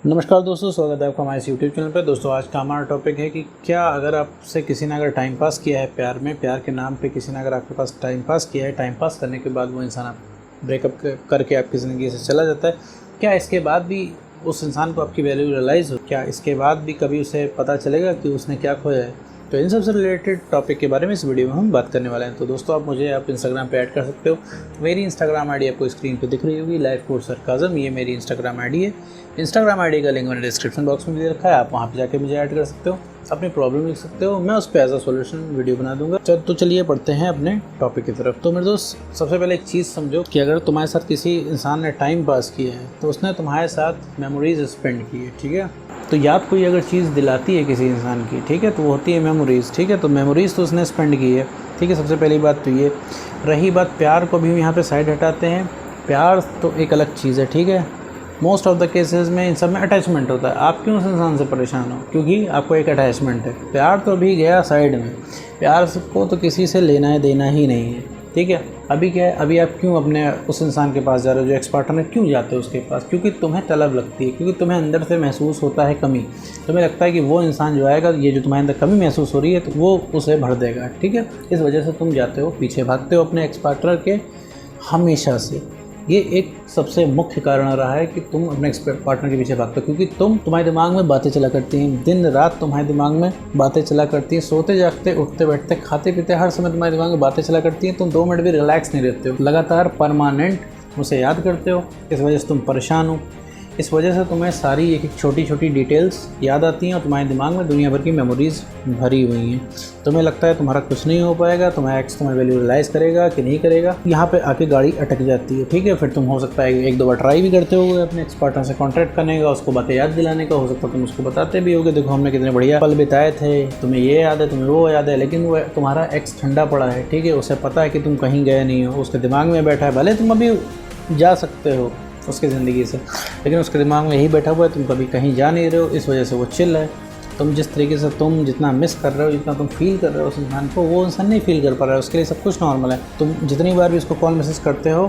नमस्कार दोस्तों, स्वागत है आपका हमारे इस यूट्यूब चैनल पर। दोस्तों, आज का हमारा टॉपिक है कि क्या अगर आपसे किसी ने अगर टाइम पास किया है प्यार के नाम पे किसी ने अगर आपके पास टाइम पास किया है, टाइम पास करने के बाद वो इंसान आप ब्रेकअप करके आपकी ज़िंदगी से चला जाता है, क्या इसके बाद भी उस इंसान को आपकी वैल्यू रियलाइज़ हो? क्या इसके बाद भी कभी उसे पता चलेगा कि उसने क्या खोया है? तो इन सबसे रिलेटेड टॉपिक के बारे में इस वीडियो में हम बात करने वाले हैं। तो दोस्तों, आप इंस्टाग्राम पे ऐड कर सकते हो। मेरी इंस्टाग्राम आईडी आपको स्क्रीन पे दिख रही होगी, लाइफ कोच सरकाज़म, ये मेरी इंस्टाग्राम आईडी है। इंस्टाग्राम आईडी का लिंक मैंने डिस्क्रिप्शन बॉक्स में दे रखा है, आप वहाँ पे जाके मुझे ऐड कर सकते हो, अपनी प्रॉब्लम लिख सकते हो, मैं उस पर एज अ सोल्यूशन वीडियो बना दूंगा। तो चलिए पढ़ते हैं अपने टॉपिक की तरफ। तो मेरे दोस्त, सबसे पहले एक चीज़ समझो कि अगर तुम्हारे साथ किसी इंसान ने टाइम पास किया है तो उसने तुम्हारे साथ मेमोरीज स्पेंड की है, ठीक है। तो याद कोई अगर चीज़ दिलाती है किसी इंसान की, ठीक है, तो वो होती है मेमोरीज़, ठीक है। तो मेमोरीज़ तो उसने स्पेंड की है, ठीक है। सबसे पहली बात तो ये रही बात प्यार को भी यहाँ पे साइड हटाते हैं। प्यार तो एक अलग चीज़ है, ठीक है। मोस्ट ऑफ द केसेस में इन सब में अटैचमेंट होता है। आप क्यों उस इंसान से परेशान हो? क्योंकि आपको एक अटैचमेंट है। प्यार तो अभी गया साइड में, प्यार को तो किसी से लेना है देना ही नहीं है, ठीक है। अभी क्या है, अभी आप क्यों अपने उस इंसान के पास जा रहे हो जो एक्स पार्टनर है? क्यों जाते हो उसके पास? क्योंकि तुम्हें तलब लगती है, क्योंकि तुम्हें अंदर से महसूस होता है कमी। तुम्हें लगता है कि वो इंसान जो आएगा, ये जो तुम्हारे अंदर कमी महसूस हो रही है, तो वो उसे भर देगा, ठीक है। इस वजह से तुम जाते हो, पीछे भागते हो अपने एक्स पार्टनर के हमेशा से। ये एक सबसे मुख्य कारण रहा है कि तुम अपने एक्स पार्टनर के पीछे भागते हो, क्योंकि तुम्हारे दिमाग में बातें चला करती हैं, दिन रात तुम्हारे दिमाग में बातें चला करती हैं। सोते जागते, उठते बैठते, खाते पीते, हर समय तुम्हारे दिमाग में बातें चला करती हैं। तुम 2 मिनट भी रिलैक्स नहीं रहते हो, लगातार परमानेंट उसे याद करते हो। इस वजह से तुम परेशान हो। इस वजह से तुम्हें सारी एक एक छोटी छोटी डिटेल्स याद आती हैं और तुम्हारे दिमाग में दुनिया भर की मेमोरीज़ भरी हुई हैं। तुम्हें लगता है तुम्हारा कुछ नहीं हो पाएगा, तुम्हारा एक्स तुम्हें वैल्यू रियलाइज़ करेगा कि नहीं करेगा। यहाँ पे आके गाड़ी अटक जाती है, ठीक है। फिर तुम हो सकता है 1-2 बार ट्राई भी करते होगे अपने एक्स पार्टनर से कॉन्टैक्ट करने का, उसको बातें याद दिलाने का। हो सकता है तुम उसको बताते भी होगे, देखो हमने कितने बढ़िया पल बिताए थे, तुम्हें ये याद है, तुम्हें वो याद है। लेकिन वो तुम्हारा एक्स ठंडा पड़ा है, ठीक है। उसे पता है कि तुम कहीं गए नहीं हो, उसके दिमाग में बैठा है। भले तुम अभी जा सकते हो उसकी ज़िंदगी से, लेकिन उसके दिमाग में यही बैठा हुआ है, तुम कभी कहीं जा नहीं रहे हो। इस वजह से वो चिल है। तुम जिस तरीके से तुम जितना मिस कर रहे हो, जितना तुम फील कर रहे हो उस इंसान को, वो इंसान नहीं फील कर पा रहा है। उसके लिए सब कुछ नॉर्मल है। तुम जितनी बार भी उसको कॉल मैसेज करते हो,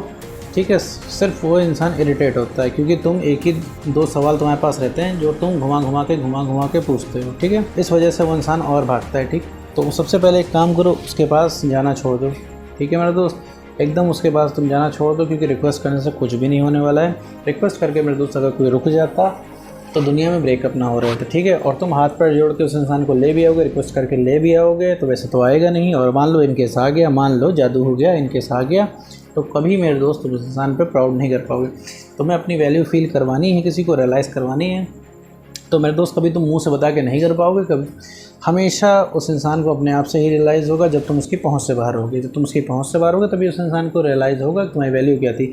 ठीक है, सिर्फ वो इंसान इरिटेट होता है, क्योंकि तुम एक ही 2 सवाल तुम्हारे पास रहते हैं जो तुम घुमा घुमा के पूछते हो, ठीक है। इस वजह से वो इंसान और भागता है, ठीक। तो सबसे पहले एक काम करो, उसके पास जाना छोड़ दो, ठीक है मेरे दोस्त। एकदम उसके पास तुम जाना छोड़ दो, क्योंकि रिक्वेस्ट करने से कुछ भी नहीं होने वाला है। रिक्वेस्ट करके मेरे दोस्त अगर कोई रुक जाता तो दुनिया में ब्रेकअप ना हो रहे थे, ठीक है। और तुम हाथ पैर जोड़ के उस इंसान को ले भी आओगे, रिक्वेस्ट करके ले भी आओगे, तो वैसे तो आएगा नहीं। और मान लो इनकेस आ गया, मान लो जादू हो गया, इनकेस आ गया, तो कभी मेरे दोस्त तुम उस इंसान पर प्राउड नहीं कर पाओगे। तुम्हें अपनी वैल्यू फील करवानी है, किसी को रियलाइज़ करवानी है, तो मेरे दोस्त कभी तुम मुंह से बता के नहीं कर पाओगे। कभी हमेशा उस इंसान को अपने आप से ही रियलाइज़ होगा जब तुम उसकी पहुंच से बाहर होगे। जब तुम उसकी पहुंच से बाहर होगे तभी उस इंसान को रियलाइज़ होगा कि तुम्हारी वैल्यू क्या थी।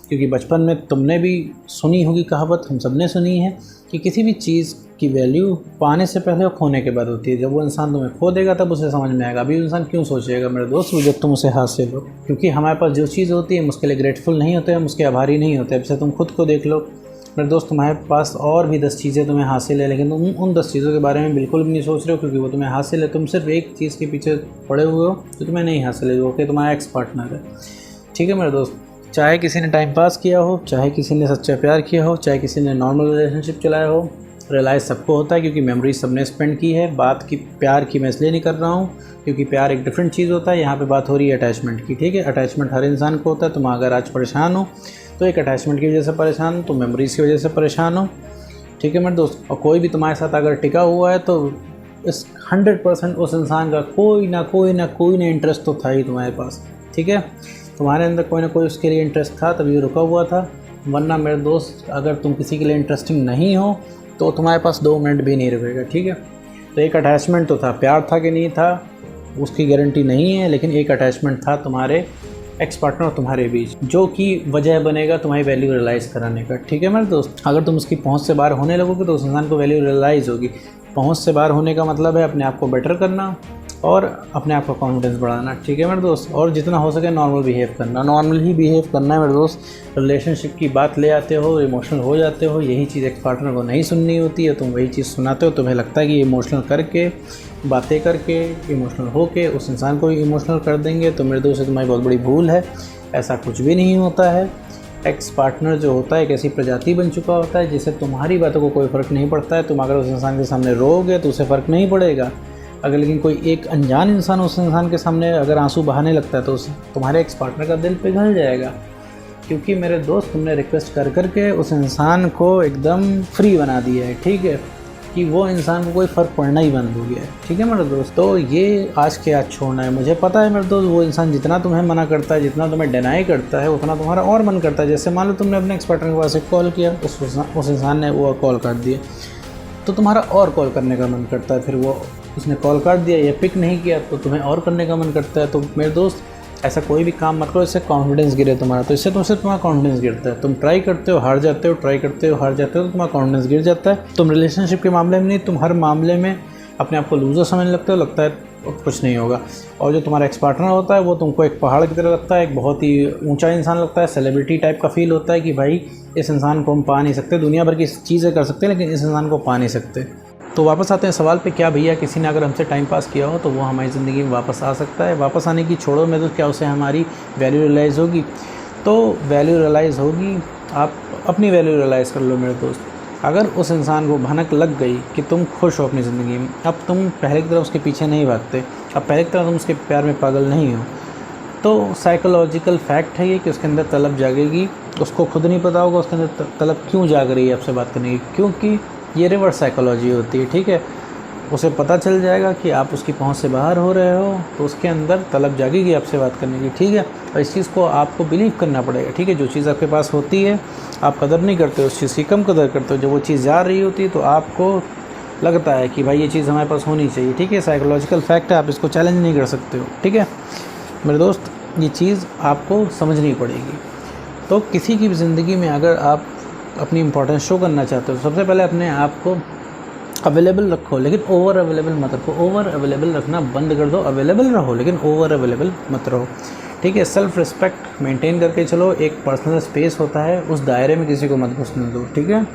क्योंकि बचपन में तुमने भी सुनी होगी कहावत, हम सब ने सुनी है कि किसी भी चीज़ की वैल्यू पाने से पहले और खोने के बाद होती है। जब वो इंसान तुम्हें खो देगा तब उसे समझ में आएगा। अभी इंसान क्यों सोचेगा मेरे दोस्त जब तुम उसे हासिल हो? क्योंकि हमारे पास जो चीज़ होती है हम उसके लिए ग्रेटफुल नहीं होते, हम उसके आभारी नहीं होते। अब से तुम खुद को देख लो मेरे दोस्त, तुम्हारे पास और भी 10 चीज़ें तुम्हें हासिल है, लेकिन तुम उन 10 चीज़ों के बारे में बिल्कुल भी नहीं सोच रहे हो, क्योंकि वो तुम्हें हासिल है। तुम सिर्फ एक चीज़ के पीछे पड़े हुए हो जो तुम्हें नहीं हासिल है, जो कि तुम्हारा एक्स पार्टनर है, ठीक है मेरे दोस्त। चाहे किसी ने टाइम पास किया हो, चाहे किसी ने सच्चा प्यार किया हो, चाहे किसी ने नॉर्मल रिलेशनशिप चलाया हो, रियलाइज़ सबको होता है, क्योंकि मेमोरी सबने स्पेंड की है। बात की प्यार की मैं इसलिए नहीं कर रहा हूँ क्योंकि प्यार एक डिफरेंट चीज़ होता है। यहाँ पे बात हो रही है अटैचमेंट की, ठीक है। अटैचमेंट हर इंसान को होता है। तुम अगर आज परेशान हो तो एक अटैचमेंट की वजह से परेशान हो, तो मेमोरीज़ की वजह से परेशान हो, ठीक है मेरे दोस्त। और कोई भी तुम्हारे साथ अगर टिका हुआ है तो इस 100% उस इंसान का कोई ना इंटरेस्ट तो था ही तुम्हारे पास, ठीक है। तुम्हारे अंदर कोई ना कोई उसके लिए इंटरेस्ट था, तभी रुका हुआ था। वरना मेरे दोस्त, अगर तुम किसी के लिए इंटरेस्टिंग नहीं हो तो तुम्हारे पास 2 मिनट भी नहीं रुकेगा, ठीक है। तो एक अटैचमेंट तो था, प्यार था कि नहीं था उसकी गारंटी नहीं है, लेकिन एक अटैचमेंट था तुम्हारे एक्स पार्टनर और तुम्हारे बीच, जो कि वजह बनेगा तुम्हारी वैल्यू रियलाइज़ कराने का, ठीक है मेरे दोस्त। अगर तुम उसकी पहुंच से बाहर होने लगोगे तो उस इंसान को वैल्यू रियलाइज़ होगी। पहुंच से बाहर होने का मतलब है अपने आप को बेटर करना और अपने आप का कॉन्फिडेंस बढ़ाना, ठीक है मेरे दोस्त। और जितना हो सके नॉर्मल बिहेव करना, नॉर्मल ही बिहेव करना है मेरे दोस्त। रिलेशनशिप की बात ले आते हो, इमोशनल हो जाते हो, यही चीज़ एक पार्टनर को नहीं सुननी होती है, तुम वही चीज़ सुनाते हो। तुम्हें लगता है कि इमोशनल करके, बातें करके, इमोशनल होके उस इंसान को इमोशनल कर देंगे, तो मेरे दोस्त तुम्हारी बहुत बड़ी भूल है। ऐसा कुछ भी नहीं होता है। एक्स पार्टनर जो होता है एक ऐसी प्रजाति बन चुका होता है जिससे तुम्हारी बातों को कोई फ़र्क नहीं पड़ता है। तुम अगर उस इंसान के सामने रोओगे तो उसे फ़र्क नहीं पड़ेगा। अगर लेकिन कोई एक अनजान इंसान उस इंसान के सामने अगर आंसू बहाने लगता है तो उस तुम्हारे एक्स पार्टनर का दिल पिघल जाएगा, क्योंकि मेरे दोस्त तुमने रिक्वेस्ट कर करके उस इंसान को एकदम फ्री बना दिया है, ठीक है, कि वो इंसान को कोई फ़र्क पड़ना ही बंद हो गया है, ठीक है मेरे दोस्त। तो ये आज के आज छोड़ना है। मुझे पता है मेरे दोस्त, वो इंसान जितना तुम्हें मना करता है, जितना तुम्हें डिनाई करता है, उतना तुम्हारा और मन करता है। जैसे मान लो तुमने अपने एक्स पार्टनर के पास एक कॉल किया, उस इंसान ने वो कॉल काट दिया, तो तुम्हारा और कॉल करने का मन करता है। फिर वो उसने कॉल काट दिया या पिक नहीं किया तो तुम्हें और करने का मन करता है। तो मेरे दोस्त ऐसा कोई भी काम मत करो इससे कॉन्फिडेंस गिरे तुम्हारा। तो इससे तुमसे तुम्हारा कॉन्फिडेंस गिरता है। तुम ट्राई करते हो हार जाते हो, ट्राई करते हो हार जाते हो, तो तुम्हारा कॉन्फिडेंस गिर जाता है। तुम रिलेशनशिप के मामले में नहीं, तुम हर मामले में अपने आप को लूज़र समझने लगते हो, लगता है कुछ नहीं होगा। और जो तुम्हारा एक्स पार्टनर होता है वो तुमको एक पहाड़ की तरह लगता है, एक बहुत ही ऊंचा इंसान लगता है, सेलिब्रिटी टाइप का फील होता है कि भाई इस इंसान को हम पा नहीं सकते। दुनिया भर की चीज़ें कर सकते हैं लेकिन इस इंसान को पा नहीं सकते। तो वापस आते हैं सवाल पे, क्या भैया किसी ने अगर हमसे टाइम पास किया हो तो वो हमारी ज़िंदगी में वापस आ सकता है? वापस आने की छोड़ो मैं तो, क्या उसे हमारी वैल्यू रियलाइज़ होगी? तो वैल्यू रियलाइज़ होगी, आप अपनी वैल्यू रियलाइज़ कर लो मेरे दोस्त। अगर उस इंसान को भनक लग गई कि तुम खुश हो अपनी ज़िंदगी में, अब तुम पहले की तरह उसके पीछे नहीं भागते, अब पहले की तरह तुम उसके प्यार में पागल नहीं हो, तो साइकोलॉजिकल फैक्ट है ये कि उसके अंदर तलब जागेगी। उसको खुद नहीं पता होगा उसके अंदर तलब क्यों जाग रही है आपसे बात करने की, क्योंकि ये रिवर्स साइकोलॉजी होती है, ठीक है। उसे पता चल जाएगा कि आप उसकी पहुंच से बाहर हो रहे हो तो उसके अंदर तलब जागेगी आपसे बात करने की, ठीक है। और इस चीज़ को आपको बिलीव करना पड़ेगा, ठीक है। जो चीज़ आपके पास होती है आप कदर नहीं करते, उस चीज़ की कम कदर करते हो। जब वो चीज़ जा रही होती है तो आपको लगता है कि भाई ये चीज़ हमारे पास होनी चाहिए, ठीक है। साइकोलॉजिकल फैक्ट है, आप इसको चैलेंज नहीं कर सकते हो, ठीक है मेरे दोस्त। ये चीज़ आपको समझनी पड़ेगी। तो किसी की भी ज़िंदगी में अगर आप अपनी इंपॉर्टेंस शो करना चाहते हो तो सबसे पहले अपने आप को अवेलेबल रखो, लेकिन ओवर अवेलेबल मत रखो। ओवर अवेलेबल रखना बंद कर दो, अवेलेबल रहो लेकिन ओवर अवेलेबल मत रहो, ठीक है। सेल्फ रिस्पेक्ट मेंटेन करके चलो। एक पर्सनल स्पेस होता है, उस दायरे में किसी को मत घुसने दो, ठीक है।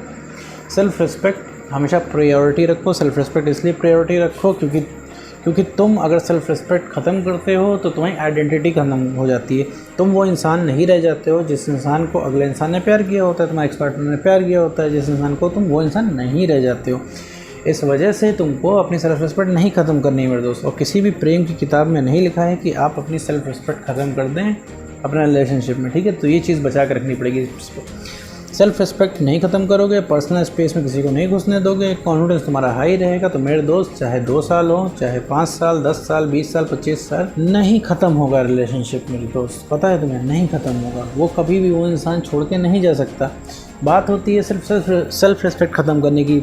सेल्फ रिस्पेक्ट हमेशा प्रायोरिटी रखो। सेल्फ रिस्पेक्ट इसलिए प्रायोरिटी रखो क्योंकि तुम अगर सेल्फ रिस्पेक्ट ख़त्म करते हो तो तुम्हारी आइडेंटिटी ख़त्म हो जाती है। तुम वो इंसान नहीं रह जाते हो जिस इंसान को अगले इंसान ने प्यार किया होता है, तुम्हारे एक्स पार्टनर ने प्यार किया होता है जिस इंसान को, तुम वो इंसान नहीं रह जाते हो। इस वजह से तुमको अपनी सेल्फ रिस्पेक्ट नहीं ख़त्म करनी है मेरे दोस्त। और किसी भी प्रेम की किताब में नहीं लिखा है कि आप अपनी सेल्फ रिस्पेक्ट ख़त्म कर दें अपने रिलेशनशिप में, ठीक है। तो ये चीज़ बचा कर रखनी पड़ेगी। सेल्फ रिस्पेक्ट नहीं ख़त्म करोगे, पर्सनल स्पेस में किसी को नहीं घुसने दोगे, कॉन्फिडेंस तुम्हारा हाई रहेगा, तो मेरे दोस्त चाहे 2 साल हो, चाहे 5 साल, 10 साल, 20 साल, 25 साल, नहीं ख़त्म होगा रिलेशनशिप मेरे दोस्त। पता है तुम्हें, नहीं ख़त्म होगा। वो कभी भी वो इंसान छोड़ के नहीं जा सकता। बात होती है सिर्फ सेल्फ रिस्पेक्ट ख़त्म करने की,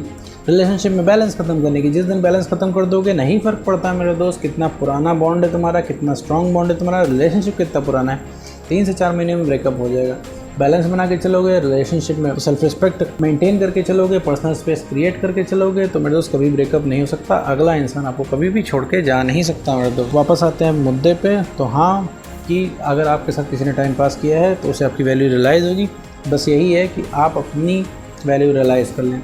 रिलेशनशिप में बैलेंस ख़त्म करने की। जिस दिन बैलेंस ख़त्म कर दोगे नहीं फ़र्क पड़ता मेरे दोस्त कितना पुराना बॉन्ड है तुम्हारा, कितना स्ट्रॉन्ग बॉन्ड है तुम्हारा, रिलेशनशिप कितना पुराना है, 3 से 4 महीने में ब्रेकअप हो जाएगा। बैलेंस बना के चलोगे रिलेशनशिप में, सेल्फ रिस्पेक्ट मेंटेन करके चलोगे, पर्सनल स्पेस क्रिएट करके चलोगे, तो मेरे दोस्त कभी ब्रेकअप नहीं हो सकता। अगला इंसान आपको कभी भी छोड़ के जा नहीं सकता मेरे दोस्त। वापस आते हैं मुद्दे पे, तो हाँ कि अगर आपके साथ किसी ने टाइम पास किया है तो उसे आपकी वैल्यू रियलाइज़ होगी। बस यही है कि आप अपनी वैल्यू रियलाइज़ कर लें,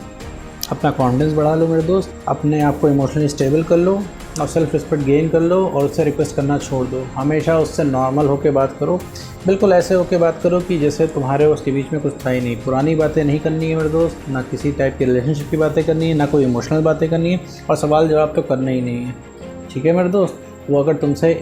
अपना कॉन्फिडेंस बढ़ा लो मेरे दोस्त, अपने आप को इमोशनली स्टेबल कर लो और सेल्फ रिस्पेक्ट गेन कर लो और उससे रिक्वेस्ट करना छोड़ दो। हमेशा उससे नॉर्मल होकर बात करो, बिल्कुल ऐसे होकर बात करो कि जैसे तुम्हारे उसके बीच में कुछ था ही नहीं। पुरानी बातें नहीं करनी है मेरे दोस्त, ना किसी टाइप की रिलेशनशिप की बातें करनी है, ना कोई इमोशनल बातें करनी है, और सवाल जवाब तो करना ही नहीं है, ठीक है मेरे दोस्त। वो अगर तुमसे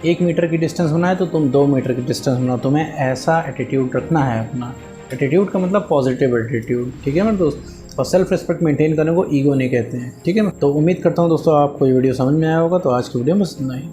1 मीटर की डिस्टेंस बनाए तो तुम 2 मीटर की डिस्टेंस बनाओ। तुम्हें ऐसा एटीट्यूड रखना है अपना। एटीट्यूड का मतलब पॉजिटिव एटीट्यूड, ठीक है मेरे दोस्त। और सेल्फ रिस्पेक्ट मेंटेन करने को ईगो नहीं कहते हैं, ठीक है। तो उम्मीद करता हूँ दोस्तों आपको ये वीडियो समझ में आया होगा। तो आज की वीडियो में इतना ही।